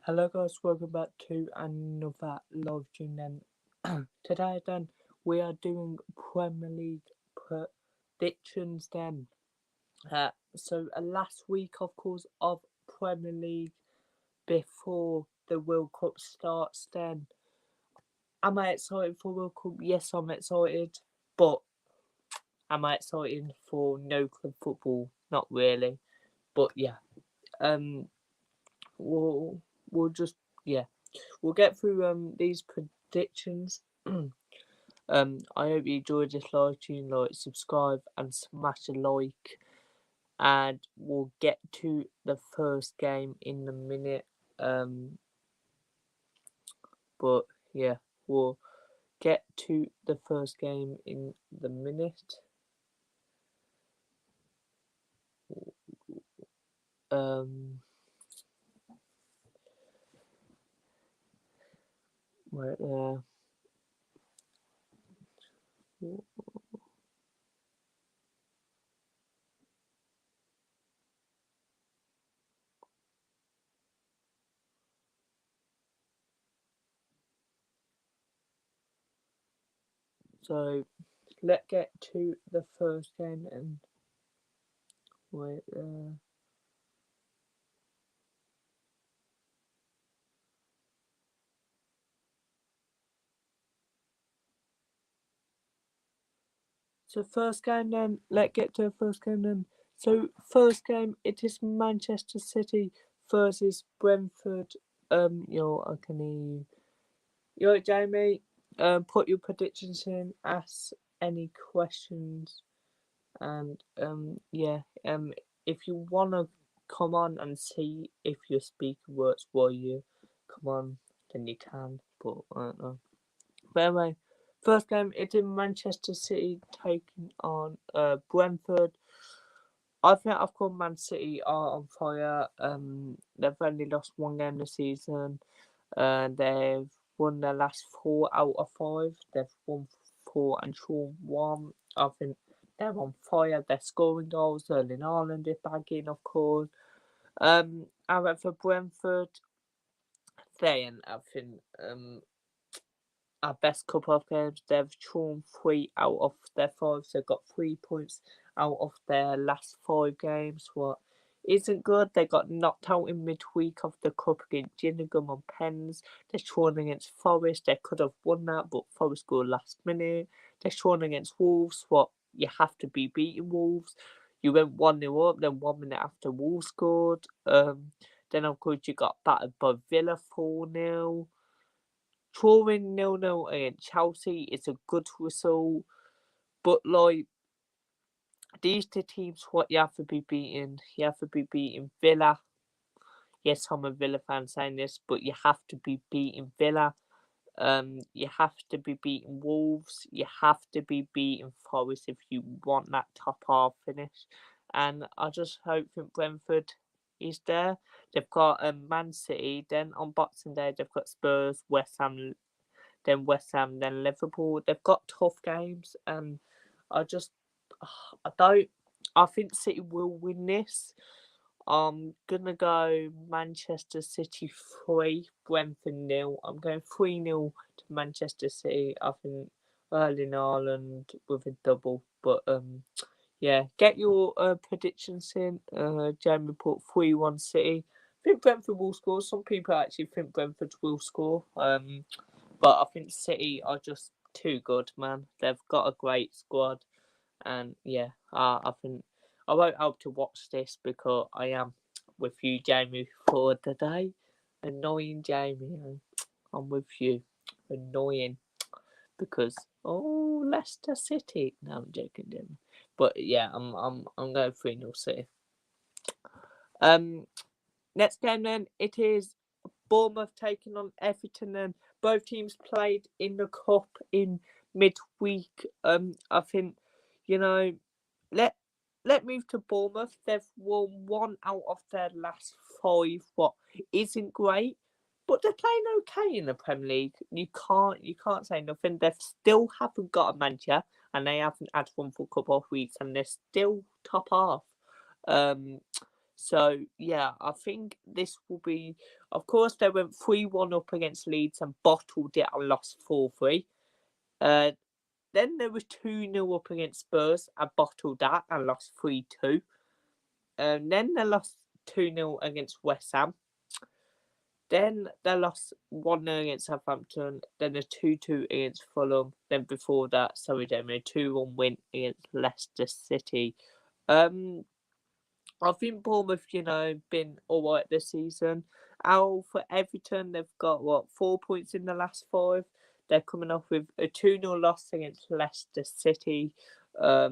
Hello guys, welcome back to another live stream then. Today then we are doing Premier League predictions then. Last week of course of Premier League before the World Cup starts then. Am I excited for World Cup? Yes, I'm excited, but am I excited for no club football? Not really. But yeah. Um we'll just yeah. We'll get through these predictions. I hope you enjoyed this live stream. Like, subscribe, and smash a like. And we'll get to the first game in a minute. But yeah, we'll get to the first game in the minute. Right there. So let's get to the first game and wait there. So first game then, let's get to the first game then. So first game, it is Manchester City versus Brentford. I can hear you. Yo, Jamie. Put your predictions in. Ask any questions, and if you wanna come on and see if your speaker works while you come on, then you can. But I don't know. But anyway, first game, it's in Manchester City taking on Brentford. I think I've called Man City are on fire. They've only lost one game this season. They've won their last 4 out of 5. They've won 4 and drawn 1. I think they're on fire. They're scoring goals. Erling Haaland is back in, of course. However, for Brentford, I think our best couple of games. They've drawn 3 out of their 5. So they've got 3 points out of their last 5 games. What isn't good. They got knocked out in midweek of the cup against Gillingham on pens. They're drawn against Forest. They could have won that, but Forest scored last minute. They're drawn against Wolves. What you have to be beating Wolves. You went 1-0 up, then 1 minute after Wolves scored. Then of course you got battered by Villa 4-0. Drawing 0-0 against Chelsea is a good result, but like these two teams, what you have to be beating, you have to be beating Villa. Yes, I'm a Villa fan saying this, but you have to be beating Villa. You have to be beating Wolves. You have to be beating Forest if you want that top half finish. And I just hope that Brentford is there. They've got Man City. Then on Boxing Day, they've got Spurs, West Ham, then Liverpool. They've got tough games, and I just, I don't. I think City will win this. I'm gonna go Manchester City 3, Brentford 0. I'm going 3-0 to Manchester City. I think Erling Haaland with a double, but yeah, get your predictions in. Jamie put 3-1 City. I think Brentford will score. Some people actually think Brentford will score. But I think City are just too good, man. They've got a great squad, and yeah, I think I won't hope to watch this because I am with you, Jamie, for today. Annoying Jamie, I'm with you. Annoying because Leicester City. No, I'm joking, Jamie. But yeah, I'm going 3-0 City. Next game then it is Bournemouth taking on Everton, and both teams played in the cup in midweek. I think let move to Bournemouth. They've won 1 out of their last 5. What isn't great, but they're playing okay in the Premier League. You can't say nothing. They still haven't got a manager, and they haven't had one for a couple of weeks, and they're still top half. Um, So, yeah, I think this will be... Of course, they went 3-1 up against Leeds and bottled it and lost 4-3. Then there was 2-0 up against Spurs and bottled that and lost 3-2. Then they lost 2-0 against West Ham. Then they lost 1-0 against Southampton. Then a 2-2 against Fulham. Then before that, sorry, Jamie, a 2-1 win against Leicester City. I think Bournemouth, been all right this season. For Everton, they've got, 4 points in the last 5. They're coming off with a 2-0 loss against Leicester City, a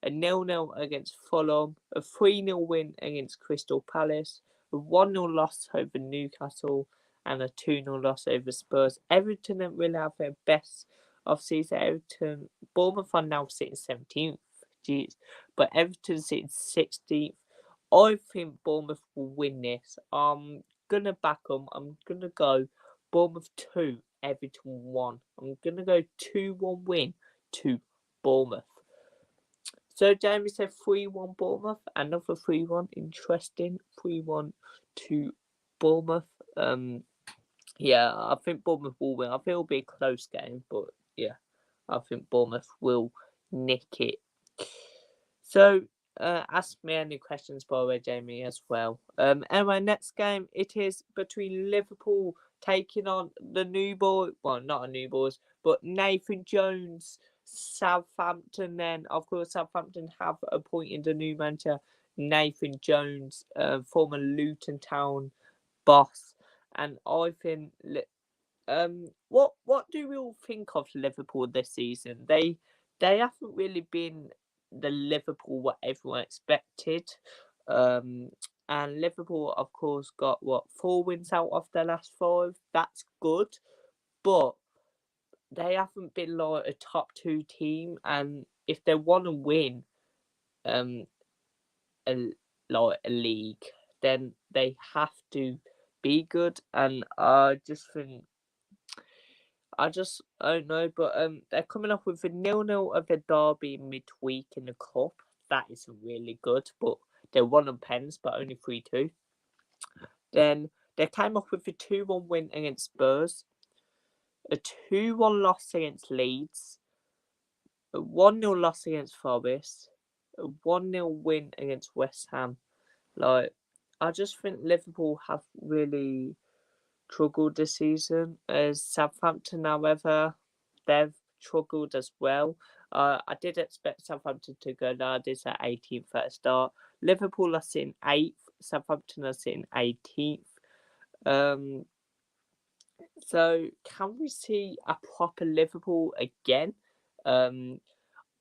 0-0 against Fulham, a 3-0 win against Crystal Palace, a 1-0 loss over Newcastle, and a 2-0 loss over Spurs. Everton didn't really have their best off-season. Bournemouth are now sitting 17th. Jeez. But Everton sitting 16th. I think Bournemouth will win this. I'm going to back them. I'm going to go Bournemouth 2, Everton 1. I'm going to go 2-1 win to Bournemouth. So Jamie said 3-1 Bournemouth. Another 3-1. Interesting. 3-1 to Bournemouth. Yeah, I think Bournemouth will win. I think it'll be a close game, but yeah, I think Bournemouth will nick it. So, ask me any questions, by the way, Jamie, as well. Anyway, next game, it is between Liverpool taking on the new boy, well, not a new boys, but Nathan Jones, Southampton. Then, of course, Southampton have appointed a new manager, Nathan Jones, former Luton Town boss. And I think, what do we all think of Liverpool this season? They haven't really been the Liverpool what everyone expected. And Liverpool, of course, got 4 wins out of their last 5. That's good, but they haven't been like a top 2 team. And if they want to win, a league, then they have to be good. And I don't know, but they're coming up with a 0-0 of a derby midweek in the cup. That isn't really good, but they won on pens, but only 3-2. Then they came up with a 2-1 win against Spurs, a 2-1 loss against Leeds, a 1-0 loss against Forest, a 1-0 win against West Ham. I just think Liverpool have really struggled this season. As Southampton, however, they've struggled as well. I did expect Southampton to go down. This at 18th at the start. Liverpool are sitting 8th. Southampton are sitting 18th. So can we see a proper Liverpool again?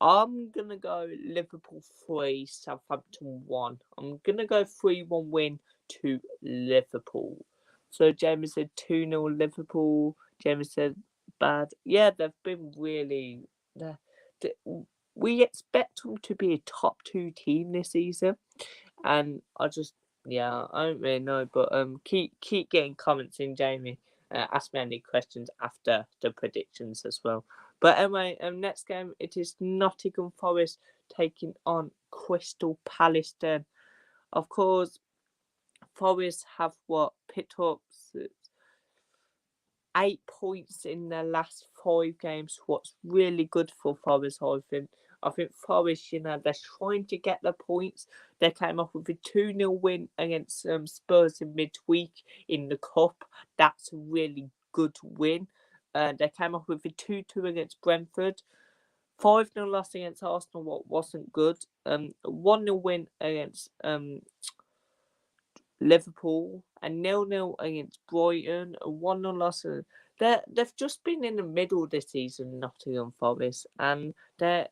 I'm gonna go Liverpool 3, Southampton 1. I'm gonna go 3-1 win to Liverpool. So James said 2-0 Liverpool. James said bad. Yeah, they've been really. We expect them to be a top 2 team this season, and I don't really know. But keep getting comments in, Jamie. Ask me any questions after the predictions as well. But anyway, next game, it is Nottingham Forest taking on Crystal Palace. Then, of course, Forest have picked up 8 points in their last 5 games. What's really good for Forest, I think. I think Forest, they're trying to get the points. They came up with a 2-0 win against Spurs in midweek in the Cup. That's a really good win. They came up with a 2-2 against Brentford. 5-0 loss against Arsenal, what wasn't good. 1-0 win against Liverpool, a 0-0 against Brighton, a 1-0 loss. They've just been in the middle this season, Nottingham Forest, and they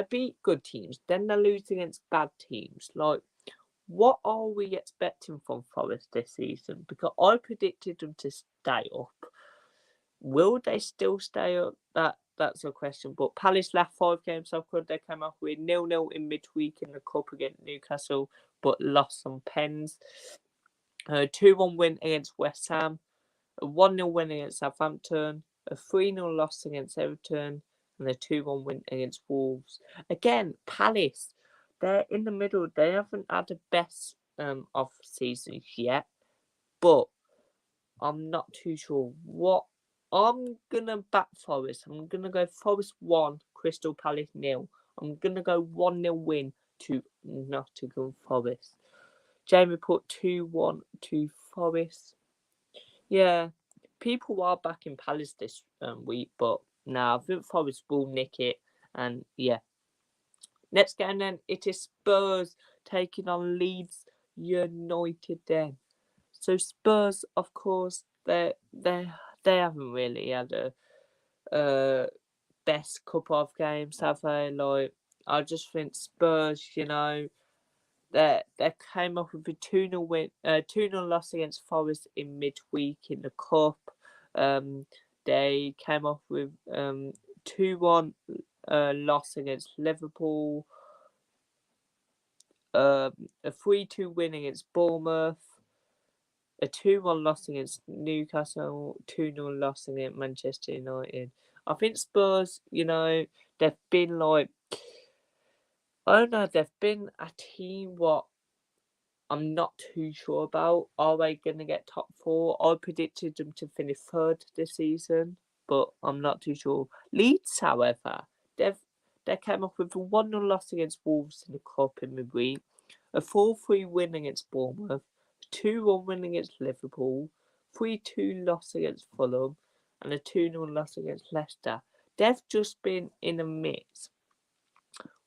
beat good teams, then they lose against bad teams. What are we expecting from Forest this season? Because I predicted them to stay up. Will they still stay up? That's a question. But Palace left 5 games so good. They came up with 0-0 in midweek in the Cup against Newcastle, but lost some pens. 2-1 win against West Ham, a 1-0 win against Southampton, a 3-0 loss against Everton, and a 2-1 win against Wolves. Again, Palace, they're in the middle. They haven't had the best off seasons yet, but I'm not too sure what. I'm gonna back Forest. I'm gonna go Forest 1, Crystal Palace 0. I'm gonna go 1-0 win to Nottingham Forest. Jamie put 2-1 to Forest. Yeah, people are backing Palace this week, but now I think Forest will nick it. And yeah, next game then it is Spurs taking on Leeds United. Then, so Spurs, of course, they haven't really had a best couple of games, have they? Like, I just think Spurs, they came up with a 2-0 win, 2-0 loss against Forest in midweek in the cup. They came off with 2-1 loss against Liverpool, a 3-2 win against Bournemouth, a 2-1 loss against Newcastle, 2-0 loss against Manchester United. I think Spurs, they've been like, I don't know, they've been a team what I'm not too sure about. Are they going to get top 4? I predicted them to finish 3rd this season, but I'm not too sure. Leeds, however, they came up with a 1-0 loss against Wolves in the cup in midweek, a 4-3 win against Bournemouth, a 2-1 win against Liverpool, 3-2 loss against Fulham, and a 2-0 loss against Leicester. They've just been in a mix.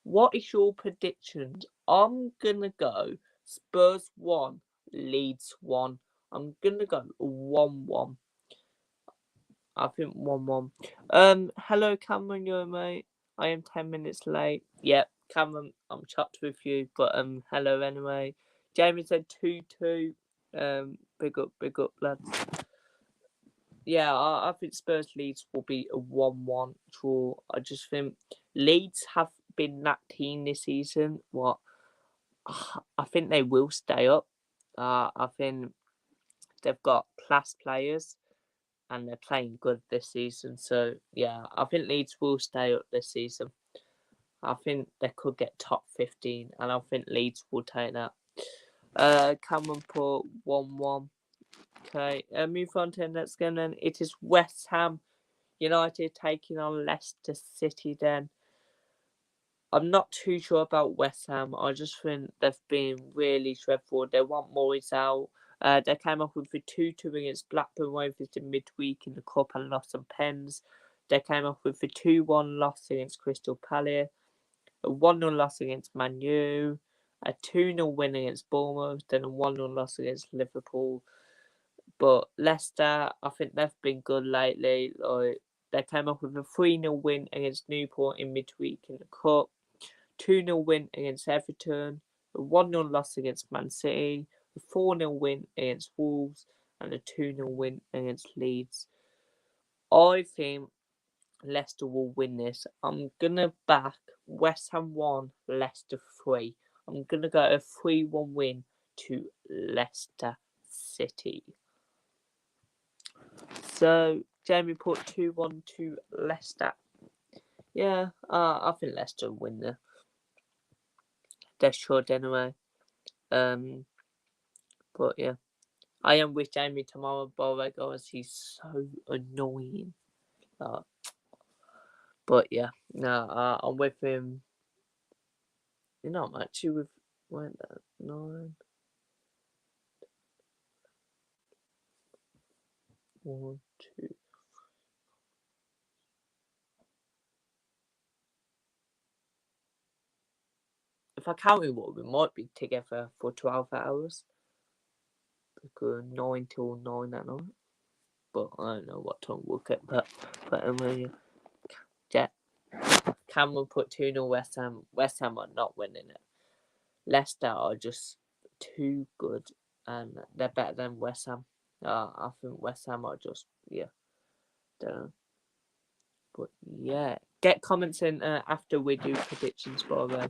What is your predictions? I'm going to go Spurs 1, Leeds 1. I'm going to go 1-1. I think 1-1. Hello, Cameron, you mate. I am 10 minutes late. Yep, Cameron, I'm chuffed with you, but hello anyway. Jamie said 2-2. Big up, lads. Yeah, I think Spurs Leeds will be a 1-1 draw. I just think Leeds have been that team this season. I think they will stay up. I think they've got class players and they're playing good this season. So yeah, I think Leeds will stay up this season. I think they could get top 15, and I think Leeds will take that. Cameron put 1-1. Okay, move on to the next game then. It is West Ham United taking on Leicester City then. I'm not too sure about West Ham. I just think they've been really dreadful. They want Morris out. They came up with a 2-2 against Blackburn Rovers in midweek in the cup and lost some pens. They came up with a 2-1 loss against Crystal Palace, a 1-0 loss against Man U, a 2-0 win against Bournemouth, then a 1-0 loss against Liverpool. But Leicester, I think they've been good lately. Like, they came up with a 3-0 win against Newport in midweek in the cup, 2-0 win against Everton, a 1-0 loss against Man City, a 4-0 win against Wolves, and a 2-0 win against Leeds. I think Leicester will win this. I'm going to back West Ham 1, Leicester 3. I'm going to go a 3-1 win to Leicester City. So, Jamie put 2-1 to Leicester. Yeah, I think Leicester will win there. They should anyway. But yeah, I am with Jamie tomorrow, but guys, he's so annoying. But yeah, no, I'm with him. I'm actually with 9. 1, 2. If I count it, we might be together for 12 hours. Because 9 till 9 at night. But I don't know what time we'll get. But anyway, yeah. Cameron put 2-0 West Ham. West Ham are not winning it. Leicester are just too good, and they're better than West Ham. I think West Ham are just, don't know. But yeah, get comments in after we do predictions, by the way.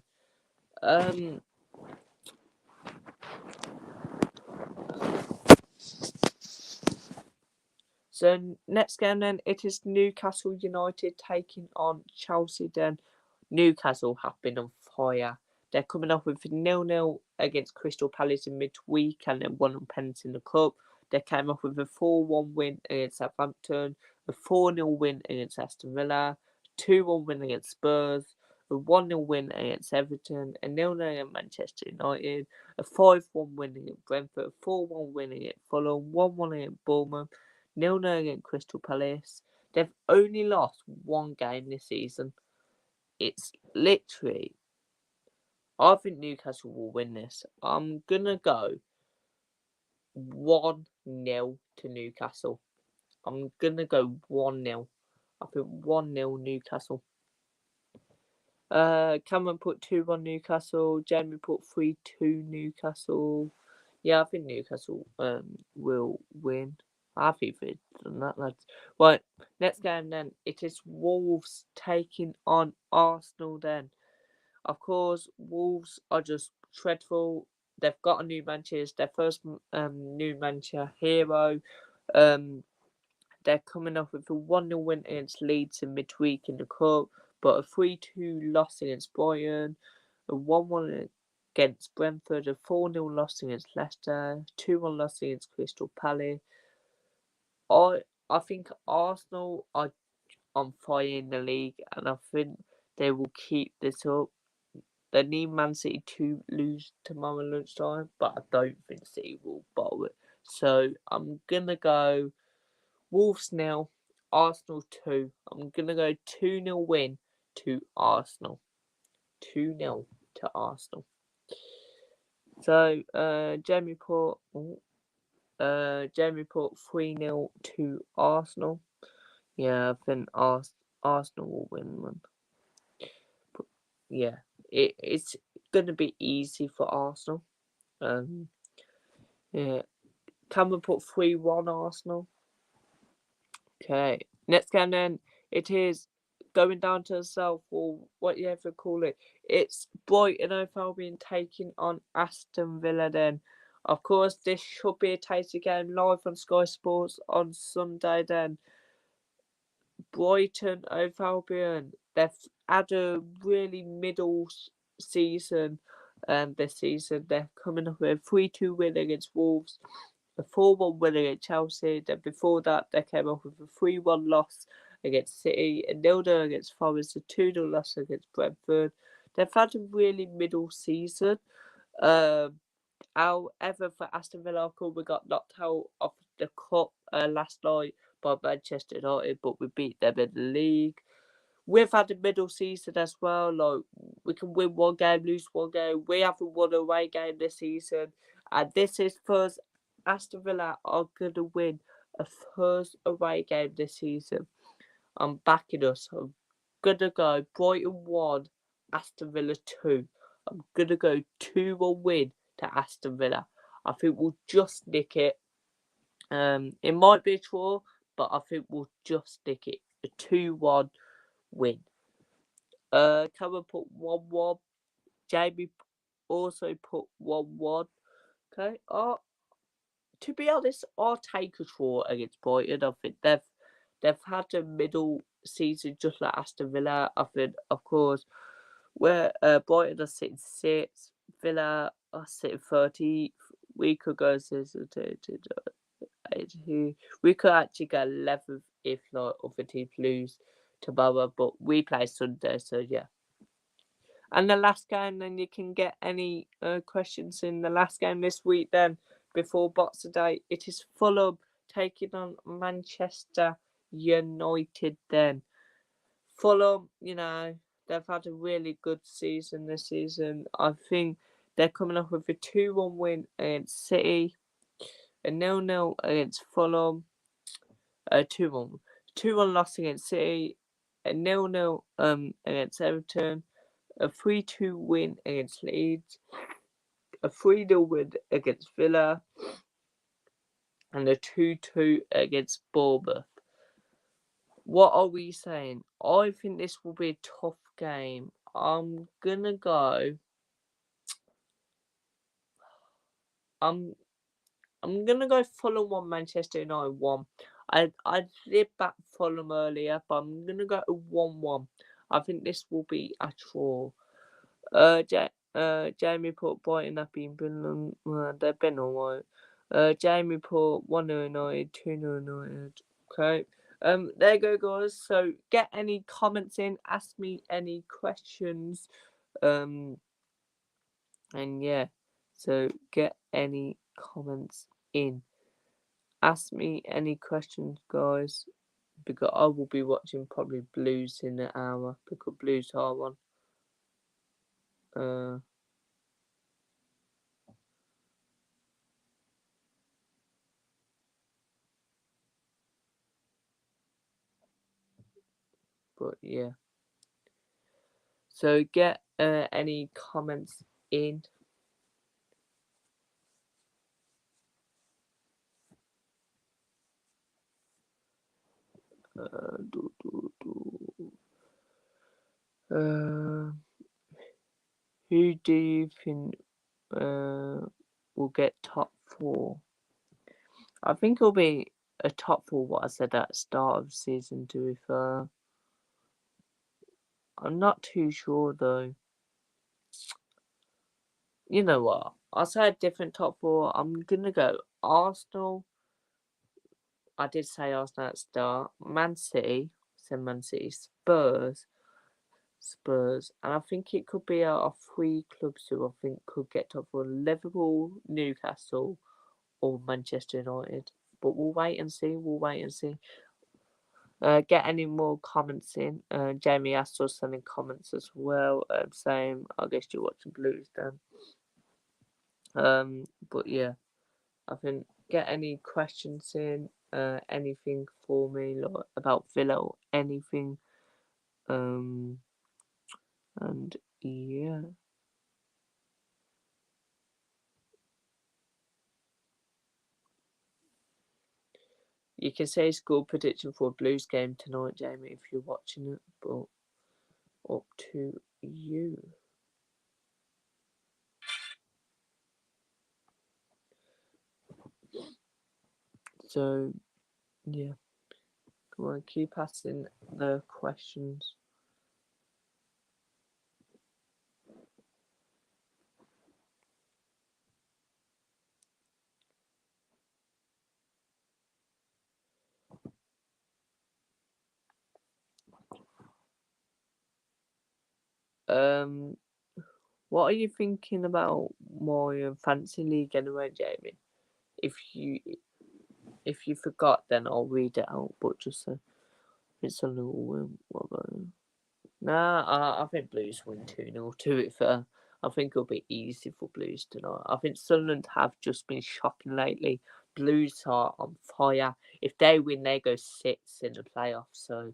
So next game then, it is Newcastle United taking on Chelsea then. Newcastle have been on fire. They're coming off with a 0-0 against Crystal Palace in midweek and then won on penalties in the cup. They came off with a 4-1 win against Southampton, a 4-0 win against Aston Villa, 2-1 win against Spurs, a 1-0 win against Everton, a 0-0 against Manchester United, a 5-1 win against Brentford, a 4-1 win against Fulham, 1-1 against Bournemouth, 0-0 against Crystal Palace. They've only lost one game this season. It's literally... I think Newcastle will win this. I'm going to go 1-0 to Newcastle. I'm going to go 1-0. I think 1-0 Newcastle. Cameron put 2-1 Newcastle. Jamie put 3-2 Newcastle. Yeah, I think Newcastle will win. I think they've done that, lads. Right, next game then. It is Wolves taking on Arsenal then. Of course, Wolves are just dreadful. They've got a new manager. It's their first new manager, Hero. They're coming off with a 1-0 win against Leeds in midweek in the cup, but a 3-2 loss against Brighton, a 1-1 against Brentford, a 4-0 loss against Leicester, 2-1 loss against Crystal Palace. I think Arsenal are on fire in the league, and I think they will keep this up. They need Man City to lose tomorrow lunchtime, but I don't think City will bother it. So I'm going to go Wolves 0, Arsenal 2. I'm going to go 2-0 win to Arsenal. 2-0 to Arsenal. So Jamie put 3-0 to Arsenal. Yeah, I think Arsenal will win one. But yeah, it's going to be easy for Arsenal. Yeah. Cameron put 3-1 Arsenal. Okay. Next game then, it is going down to the south, or what you ever call it. It's Brighton and Hove Albion taking on Aston Villa then. Of course, this should be a tasty game live on Sky Sports on Sunday then. Brighton and Hove Albion, they've had a really middle season this season. They're coming up with a 3-2 win against Wolves, a 4-1 win against Chelsea. Then before that, they came off with a 3-1 loss against City, a 0-0 against Forest, a 2-0 loss against Brentford. They've had a really middle season. However, for Aston Villa, of course, we got knocked out of the cup last night by Manchester United, but we beat them in the league. We've had a middle season as well. Like, we can win one game, lose one game. We haven't won a away game this season, and this is first. Aston Villa are gonna win a first away game this season. I'm backing us. I'm gonna go Brighton 1, Aston Villa 2. I'm gonna go 2-1 win to Aston Villa. I think we'll just nick it. It might be a draw, but I think we'll just nick it. A 2-1 win. Cameron put 1-1. Jamie also put 1-1. Okay. To be honest, I'll take a draw against Brighton. I think they've had a middle season just like Aston Villa. I think, of course, where Brighton are sitting 6th, Villa are sitting 30th. We could go we could actually go 11th if not other teams lose tomorrow, but we play Sunday, so yeah. And the last game, then you can get any questions in the last game this week then before Boxing Day. It is Fulham taking on Manchester United then. Fulham, they've had a really good season this season. I think they're coming up with a 2-1 win against City, a 0-0 against Fulham, a 2-1 loss against City, a 0-0 against Everton, a 3-2 win against Leeds, a 3-0 win against Villa, and a 2-2 against Bournemouth. What are we saying? I think this will be a tough game. I'm gonna go Fulham 1, Manchester United 1. I did back Fulham earlier, but I'm gonna go 1-1. I think this will be a draw. Jamie put Brighton up in Burnham. They've been alright. Jamie put 1-0 United, 2-0 United. Okay. There you go, guys. So get any comments in, ask me any questions. And yeah. So get any comments in. Ask me any questions, guys. Because I will be watching probably Blues in an hour. Because Blues are one. But yeah. So get any comments in. Who do you think will get top 4? I think it'll be a top 4, what I said at the start of the season, to be fair. I'm not too sure, though. You know what? I'll say a different top 4. I'm going to go Arsenal. I did say Arsenal at the start. Man City. Said Man City. Spurs, and I think it could be out of 3 clubs who I think could get top 4: Liverpool, Newcastle, or Manchester United. But we'll wait and see. Get any more comments in. Jamie asked us sending comments as well, saying, I guess you're watching Blues then. But yeah, I think get any questions in, anything for me, like about Villa or anything. And yeah. You can say score prediction for a Blues game tonight, Jamie, if you're watching it, but up to you. So, yeah. Come on, keep asking the questions. What are you thinking about my fantasy league anyway, Jamie? If you forgot, then I'll read it out. But just so it's a little win. What about you? Nah, I think Blues win 2-0. To be fair, I think it'll be easy for Blues tonight. I think Sunderland have just been shocking lately. Blues are on fire. If they win, they go 6 in the playoffs. So,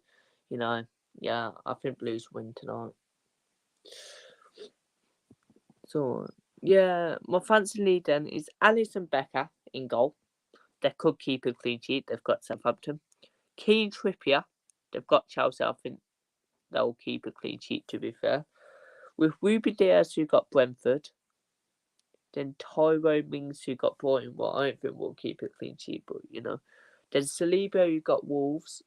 yeah, I think Blues win tonight. So, yeah, my fancy lead then is Alisson Becker in goal. They could keep a clean sheet. They've got Southampton. Keen Trippier. They've got Chelsea. I think they'll keep a clean sheet, to be fair. With Ruben Diaz, who got Brentford. Then Tyrone Mings, who got Brighton. Well, I don't think we'll keep a clean sheet, but Then Saliba, who got Wolves.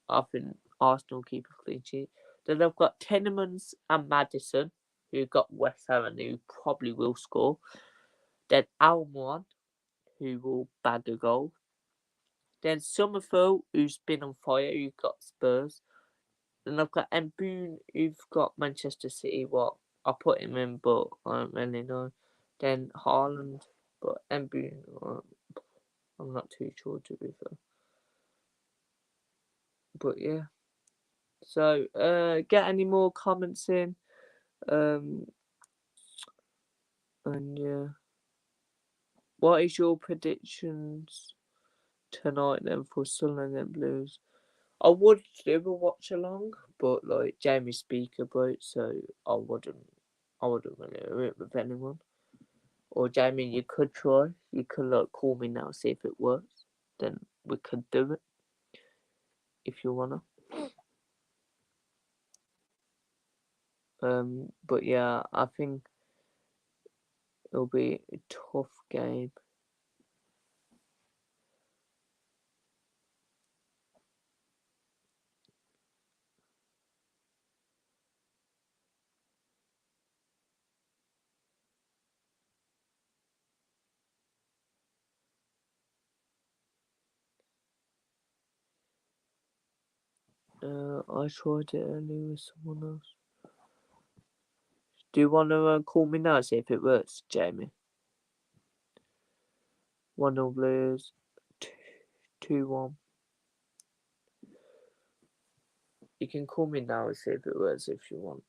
I think Arsenal keep a clean sheet. Then I've got Tenemans and Maddison, who got West Ham and who probably will score. Then Almiron, who will bag a goal. Then Summerville, who's been on fire, who got Spurs. Then I've got Mboon, who've got Manchester City. What I put him in, but I don't really know. Then Haaland, but Mboon, I'm not too sure, to be fair. But yeah. So get any more comments in. And yeah. What is your predictions tonight then for Sunderland and Blues? I would do a watch along, but like Jamie Speaker broke, so I wouldn't really do it with anyone. Or Jamie, you could try. You could like call me now, see if it works. Then we could do it if you wanna. But yeah, I think it'll be a tough game. I tried it earlier with someone else. Do you want to call me now, see if it works, Jamie? 1-0 Blues, 2-1. You can call me now and see if it works if you want.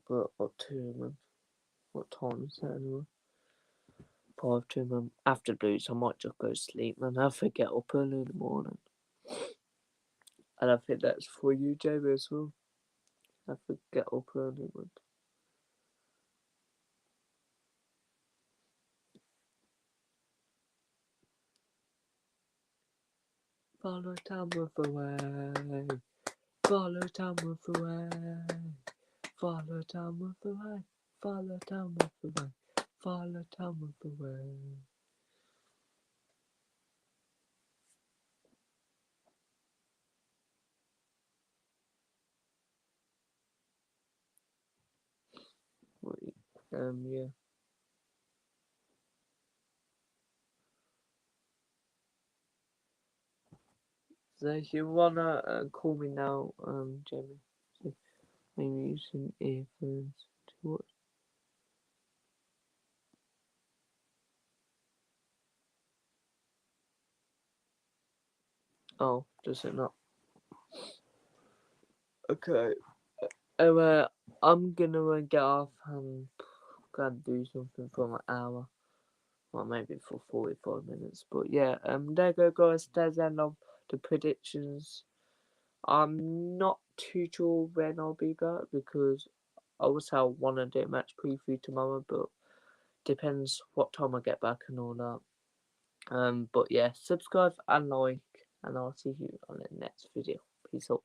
But up to man. What time is it anyway? 5 to man. After Blues, I might just go to sleep, man. I have to get up early in the morning. And I think that's for you, Jamie, as well. I have to get up early, man. Follow Tamworth away. Follow Tamworth away. Follow Tamworth away. Follow Tamworth away. Follow Tamworth away. Wait, yeah. So if you wanna call me now, Jamie, so maybe using earphones to watch. Oh, does it not? Okay. I'm gonna get off and go do something for an hour. Well, maybe for 45 minutes. But yeah, there you go, guys. There's the end of the predictions. I'm not too sure when I'll be back because I also want to do a match preview tomorrow, but depends what time I get back and all that. But yeah, subscribe and like, and I'll see you on the next video. Peace out.